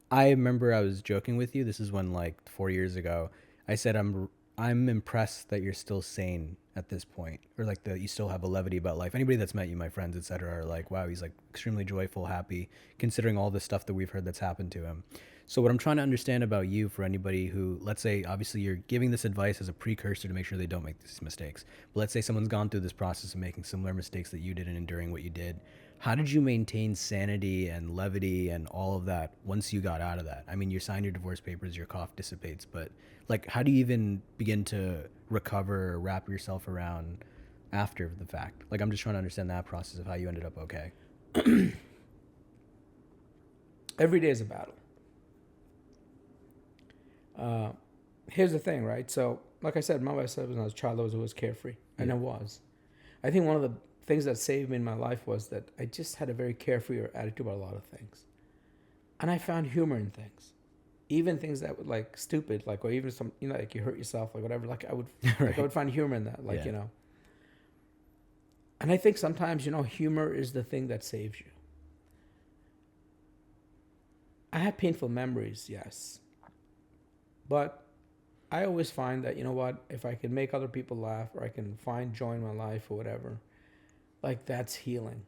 I remember I was joking with you. This is when like 4 years ago, I said, I'm impressed that you're still sane at this point, or like that you still have a levity about life. Anybody that's met you, my friends, etc., are like, wow, he's like extremely joyful, happy, considering all the stuff that we've heard that's happened to him. So what I'm trying to understand about you, for anybody who, let's say, obviously you're giving this advice as a precursor to make sure they don't make these mistakes. But let's say someone's gone through this process of making similar mistakes that you did and enduring what you did. How did you maintain sanity and levity and all of that once you got out of that? I mean, you sign your divorce papers, your cough dissipates, but like, how do you even begin to recover or wrap yourself around after the fact? Like, I'm just trying to understand that process of how you ended up okay. Every day is a battle. Here's the thing, right? So, like I said, when I was a child, I was always carefree, and I was. I think one of the things that saved me in my life was that I just had a very carefree attitude about a lot of things, and I found humor in things, even things that were like stupid, like, or even some, like you hurt yourself, like whatever. Like I would, Right. like I would find humor in that, like And I think sometimes humor is the thing that saves you. I have painful memories, yes. But I always find that, if I can make other people laugh or I can find joy in my life or whatever, like that's healing.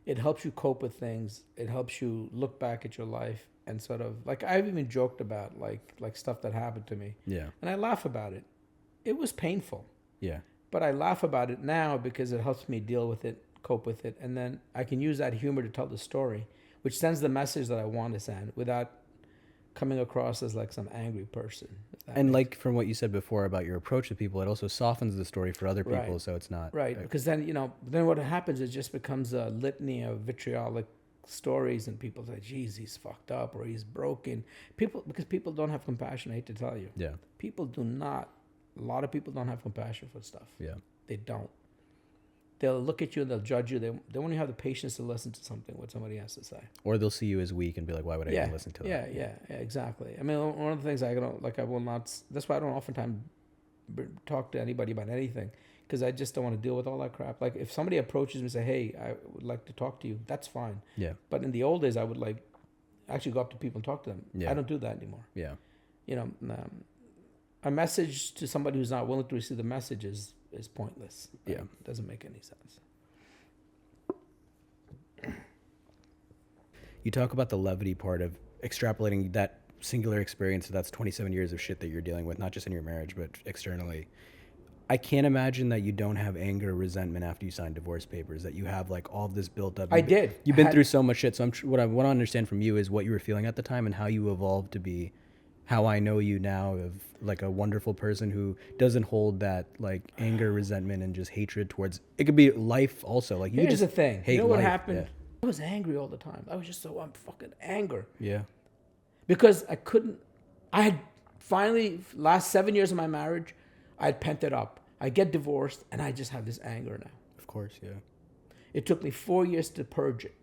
It helps you cope with things. It helps you look back at your life and sort of, like I've even joked about like stuff that happened to me. Yeah. And I laugh about it. It was painful. Yeah. But I laugh about it now because it helps me deal with it, cope with it. And then I can use that humor to tell the story, which sends the message that I want to send without coming across as like some angry person. And like from what you said before about your approach to people, it also softens the story for other people. Right. So it's not. Right. Because then, then what happens, it just becomes a litany of vitriolic stories and people say, geez, he's fucked up or he's broken. Because people don't have compassion, I hate to tell you. Yeah. People do not. A lot of people don't have compassion for stuff. Yeah. They don't. They'll look at you and they'll judge you. They won't even have the patience to listen to something what somebody has to say. Or they'll see you as weak and be like, why would I even listen to that? Yeah, exactly. I mean, one of the things I will not. That's why I don't oftentimes talk to anybody about anything, because I just don't want to deal with all that crap. Like if somebody approaches me and say, "Hey, I would like to talk to you," that's fine. Yeah. But in the old days, I would actually go up to people and talk to them. Yeah. I don't do that anymore. Yeah. A message to somebody who's not willing to receive the message is pointless. Yeah. It doesn't make any sense. You talk about the levity part of extrapolating that singular experience. So that's 27 years of shit that you're dealing with, not just in your marriage, but externally. I can't imagine that you don't have anger or resentment after you sign divorce papers, that you have like all of this built up. I did. You've been through so much shit. So what I want to understand from you is what you were feeling at the time and how you evolved to be how I know you now, of like a wonderful person who doesn't hold that like anger, resentment, and just hatred towards, it could be life also. Like you Here's just the thing. hate You know what life. happened? Yeah. I was angry all the time. I was just I'm fucking anger. Yeah. Because I had finally, last 7 years of my marriage, I had pent it up. I get divorced and I just have this anger now. Of course. Yeah. It took me 4 years to purge it.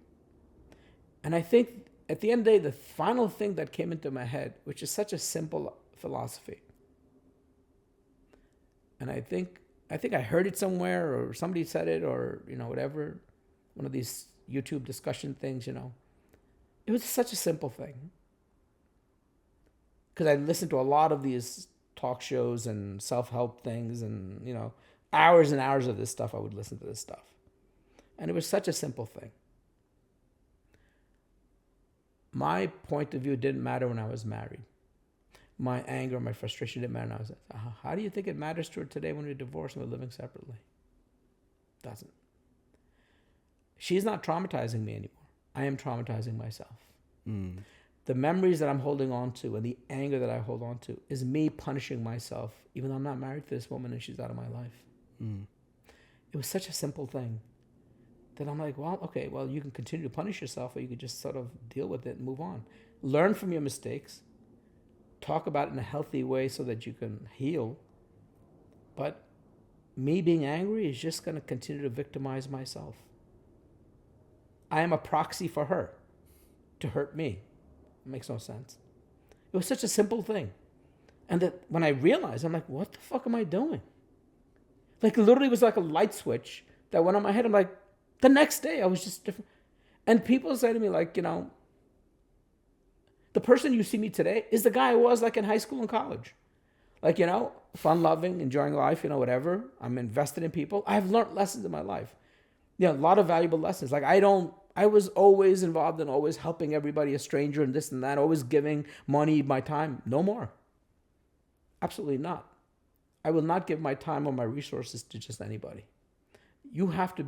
And I think at the end of the day, the final thing that came into my head, which is such a simple philosophy, and I think I heard it somewhere or somebody said it or, whatever, one of these YouTube discussion things, it was such a simple thing. Because I listened to a lot of these talk shows and self-help things and, hours and hours of this stuff, I would listen to this stuff. And it was such a simple thing. My point of view didn't matter when I was married. My anger, my frustration didn't matter when I was. How do you think it matters to her today when we're divorced and we're living separately? Doesn't. She's not traumatizing me anymore. I am traumatizing myself. The memories that I'm holding on to and the anger that I hold on to is me punishing myself, even though I'm not married to this woman and she's out of my life. It was such a simple thing that I'm like, well, okay, well, you can continue to punish yourself, or you could just sort of deal with it and move on. Learn from your mistakes. Talk about it in a healthy way so that you can heal. But me being angry is just going to continue to victimize myself. I am a proxy for her to hurt me. It makes no sense. It was such a simple thing. And that when I realized, I'm like, what the fuck am I doing? Like, literally, it was like a light switch that went on my head. I'm like, the next day, I was just different. And people say to me, like, you know, the person you see me today is the guy I was like in high school and college. Like, you know, fun-loving, enjoying life, you know, whatever. I'm invested in people. I've learned lessons in my life. Yeah, a lot of valuable lessons. Like, I was always involved in always helping everybody, a stranger and this and that, always giving money, my time. No more. Absolutely not. I will not give my time or my resources to just anybody. You have to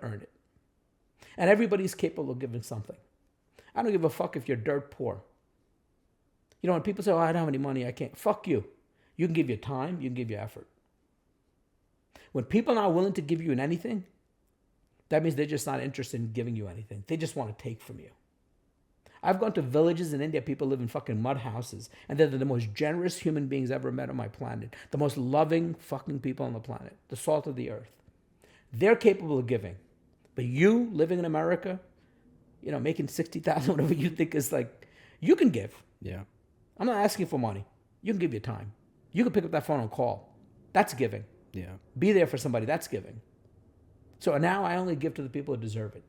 earn it. And everybody's capable of giving something. I don't give a fuck if you're dirt poor. You know, when people say, oh, I don't have any money, I can't. Fuck you. You can give your time, you can give your effort. When people are not willing to give you in anything, that means they're just not interested in giving you anything. They just want to take from you. I've gone to villages in India, people live in fucking mud houses, and they're the most generous human beings ever met on my planet. The most loving fucking people on the planet. The salt of the earth. They're capable of giving. But you, living in America, you know, making 60,000, whatever you think is like, you can give. Yeah. I'm not asking for money. You can give your time. You can pick up that phone and call. That's giving. Yeah. Be there for somebody. That's giving. So now I only give to the people who deserve it.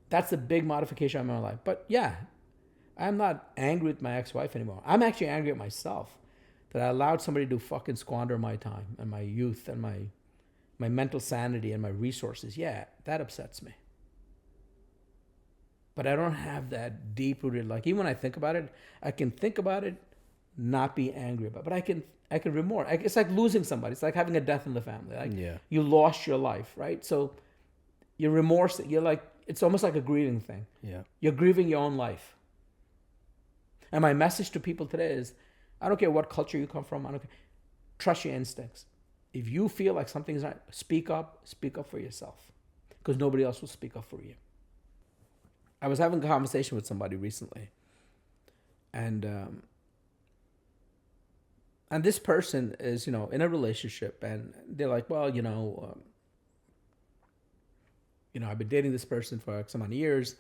That's a big modification in my life. But yeah, I'm not angry with my ex-wife anymore. I'm actually angry at myself that I allowed somebody to fucking squander my time and my youth and my mental sanity and my resources. Yeah, that upsets me. But I don't have that deep-rooted, like, even when I think about it, I can think about it, not be angry about it. But I can remorse. It's like losing somebody. It's like having a death in the family. Like, yeah. You lost your life, right? So you're remorse. You're like, it's almost like a grieving thing. Yeah. You're grieving your own life. And my message to people today is, I don't care what culture you come from. I don't care. Trust your instincts. If you feel like something's not, speak up for yourself. Because nobody else will speak up for you. I was having a conversation with somebody recently. And this person is, you know, in a relationship. And they're like, well, I've been dating this person for X amount of years,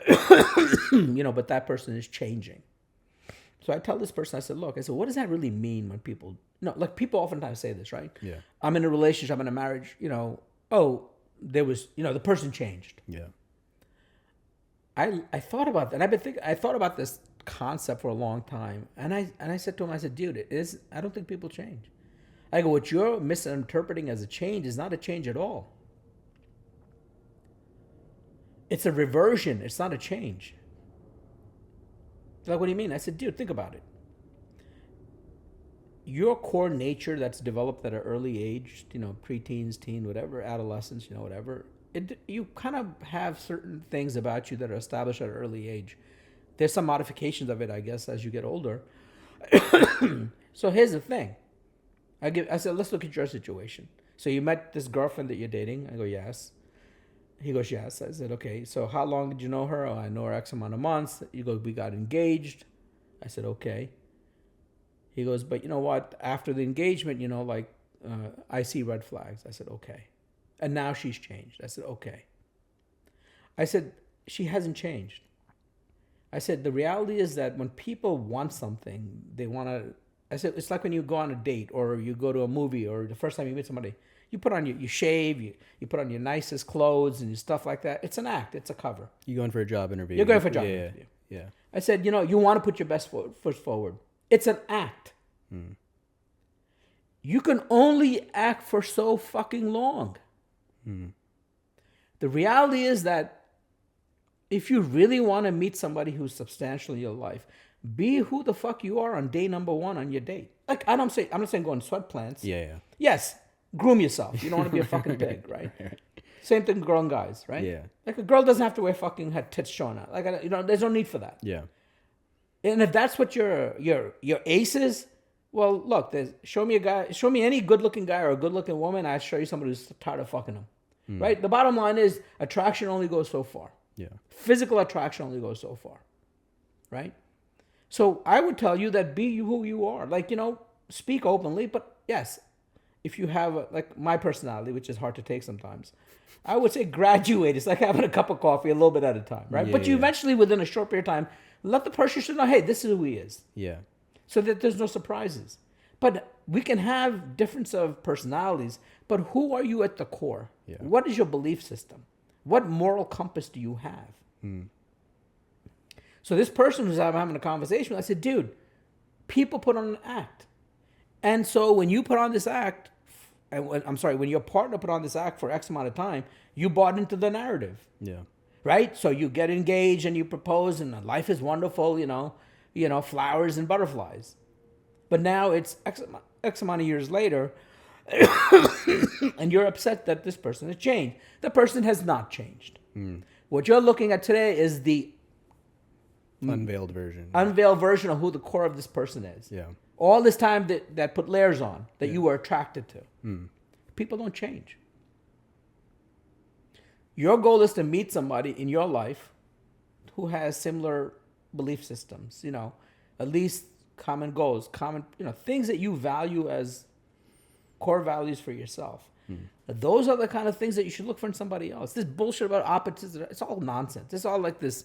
but that person is changing. So I tell this person, I said, look, what does that really mean when people, like people oftentimes say this, right? Yeah. I'm in a relationship, I'm in a marriage, there was, the person changed. Yeah. I thought about that. I thought about this concept for a long time. And I said to him, I said, dude, I don't think people change. I go, what you're misinterpreting as a change is not a change at all. It's a reversion. It's not a change. They're like, what do you mean? I said, dude, think about it. Your core nature that's developed at an early age, preteens, teen, whatever, adolescence, whatever, you kind of have certain things about you that are established at an early age. There's some modifications of it, I guess, as you get older. So here's the thing. I said, let's look at your situation. So you met this girlfriend that you're dating. I go, yes. He goes, yes. I said, okay, so how long did you know her? Oh, I know her X amount of months. You go, we got engaged. I said, okay. He goes, but you know what? After the engagement, I see red flags. I said, okay. And now she's changed. I said, okay. I said, she hasn't changed. I said, the reality is that when people want something, they want to, I said, it's like when you go on a date or you go to a movie or the first time you meet somebody, you put on you shave, you put on your nicest clothes and stuff like that. It's an act. It's a cover. You're going for a job interview. You're going for a job interview. Yeah. I said, you want to put your best foot forward. It's an act. You can only act for so fucking long. The reality is that if you really want to meet somebody who's substantial in your life, be who the fuck you are on day number one on your date. Like, I'm not saying go in sweatpants. Yeah. Yes, groom yourself. You don't want to be a fucking pig, right? Same thing, girl and guys, right? Yeah. Like, a girl doesn't have to wear fucking her tits showing out. Like, there's no need for that. Yeah. And if that's what your ace is, well, look, show me any good-looking guy or a good-looking woman. I'll show you somebody who's tired of fucking them, right? The bottom line is attraction only goes so far. Yeah. Physical attraction only goes so far, right? So I would tell you that be who you are. Like, speak openly, but yes, if you have like my personality, which is hard to take sometimes, I would say graduate. It's like having a cup of coffee a little bit at a time, right? But you eventually, within a short period of time, let the person know, hey, this is who he is. Yeah. So that there's no surprises. But we can have difference of personalities, but who are you at the core? Yeah. What is your belief system? What moral compass do you have? So this person who's having a conversation with, I said, dude, people put on an act. And so when you put on this act, when your partner put on this act for X amount of time, you bought into the narrative. Yeah. Right? So you get engaged and you propose and life is wonderful, flowers and butterflies. But now it's X amount of years later and you're upset that this person has changed. The person has not changed. What you're looking at today is the unveiled version of who the core of this person is. Yeah. All this time that put layers on that you were attracted to. People don't change. Your goal is to meet somebody in your life who has similar belief systems, at least common goals, things that you value as core values for yourself. Those are the kind of things that you should look for in somebody else. This bullshit about opposites, it's all nonsense. It's all like this,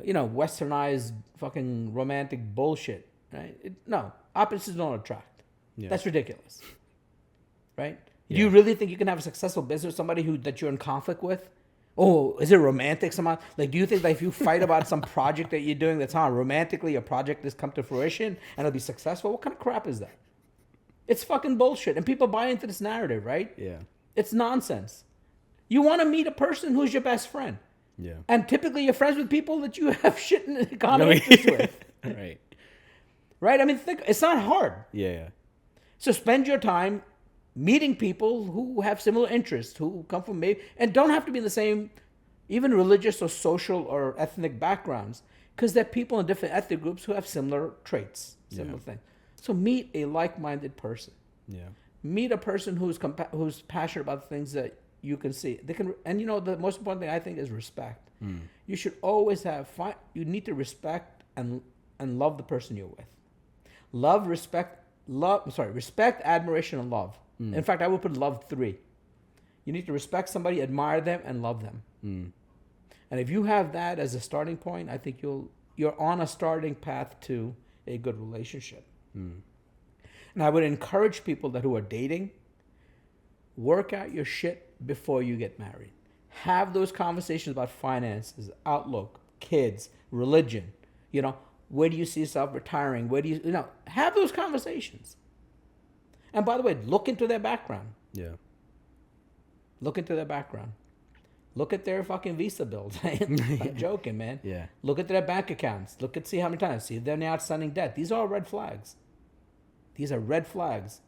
westernized fucking romantic bullshit, right? No, opposites don't attract. Yeah. That's ridiculous, right? Yeah. Do you really think you can have a successful business with somebody that you're in conflict with? Oh, is it romantic somehow? Like, do you think that if you fight about some project that you're doing that's not romantically a project that's come to fruition and it'll be successful? What kind of crap is that? It's fucking bullshit. And people buy into this narrative, right? Yeah. It's nonsense. You want to meet a person who's your best friend. Yeah. And typically you're friends with people that you have shit in common interest with. Right. Right? I mean, it's not hard. Yeah. So spend your time meeting people who have similar interests, who come from and don't have to be in the same, even religious or social or ethnic backgrounds, because there are people in different ethnic groups who have similar traits, similar things. So meet a like-minded person. Yeah. Meet a person who's passionate about things that you can see. They can, and the most important thing I think is respect. You should always you need to respect and love the person you're with. Respect, admiration, and love. In fact, I would put love 3. You need to respect somebody, admire them, and love them. And if you have that as a starting point, I think you're on a starting path to a good relationship. And I would encourage people who are dating, work out your shit before you get married. Have those conversations about finances, outlook, kids, religion. Where do you see yourself retiring? Where do you have those conversations? And by the way, look into their background. Yeah. Look into their background. Look at their fucking Visa bills. I'm joking, man. Yeah. Look at their bank accounts. See how many times. See if they're in outstanding debt. These are all red flags. These are red flags.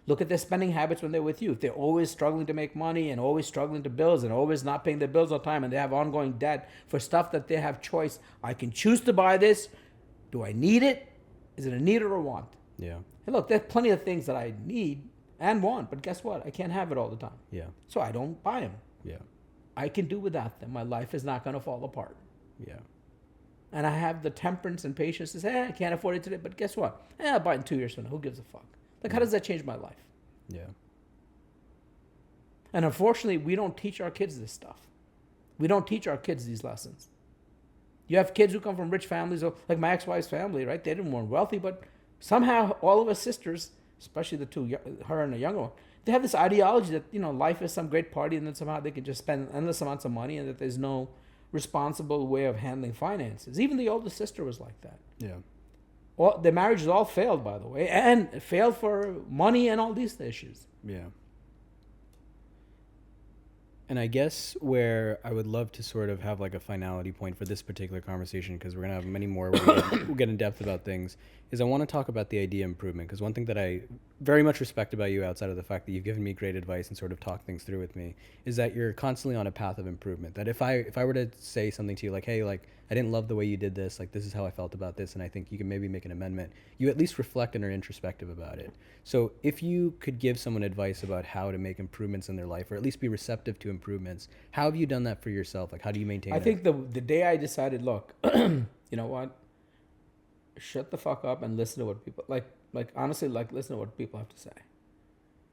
Look at their spending habits when they're with you. If they're always struggling to make money and always struggling to bills and always not paying their bills on time and they have ongoing debt for stuff that they have choice, I can choose to buy this. Do I need it? Is it a need or a want? Yeah. Hey, look, there's plenty of things that I need and want, but guess what? I can't have it all the time. Yeah. So I don't buy them. Yeah. I can do without them. My life is not going to fall apart. Yeah. And I have the temperance and patience to say, I can't afford it today, but guess what? I'll buy it in 2 years from now. Who gives a fuck? Like, how does that change my life? Yeah. And unfortunately, we don't teach our kids this stuff. We don't teach our kids these lessons. You have kids who come from rich families, like my ex-wife's family, right? They weren't wealthy, but somehow all of us sisters, especially the two, her and the younger one, they have this ideology that, life is some great party and then somehow they can just spend endless amounts of money and that there's no responsible way of handling finances. Even the oldest sister was like that. Yeah. All the marriages all failed, by the way, and failed for money and all these issues. Yeah. And I guess where I would love to sort of have like a finality point for this particular conversation, because we're going to have many more where we'll get in depth about things, is I want to talk about the idea of improvement. Because one thing that I very much respect about you, outside of the fact that you've given me great advice and sort of talked things through with me, is that you're constantly on a path of improvement. That if I were to say something to you like, hey, like, I didn't love the way you did this, like, this is how I felt about this, and I think you can maybe make an amendment, you at least reflect and are introspective about it. So if you could give someone advice about how to make improvements in their life, or at least be receptive to improvements, how have you done that for yourself? Like, how do you maintain I that? think the day I decided, look, you know what? Shut the fuck up and listen to what people like honestly, like, listen to what people have to say.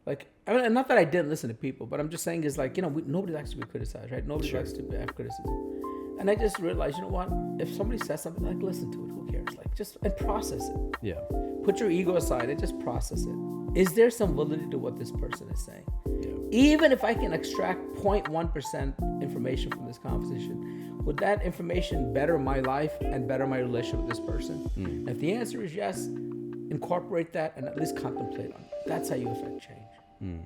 Like, I mean, not that I didn't listen to people, but I'm just saying is like, you know, nobody likes to be criticized, right? Nobody likes to have criticism. And I just realized, you know what? If somebody says something, like, listen to it. Who cares? Like, just and process it. Yeah. Put your ego aside and just process it. Is there some validity to what this person is saying? Yeah. Even if I can extract 0.1% information from this conversation, would that information better my life and better my relationship with this person? If the answer is yes, incorporate that and at least contemplate on it. That's how you affect change.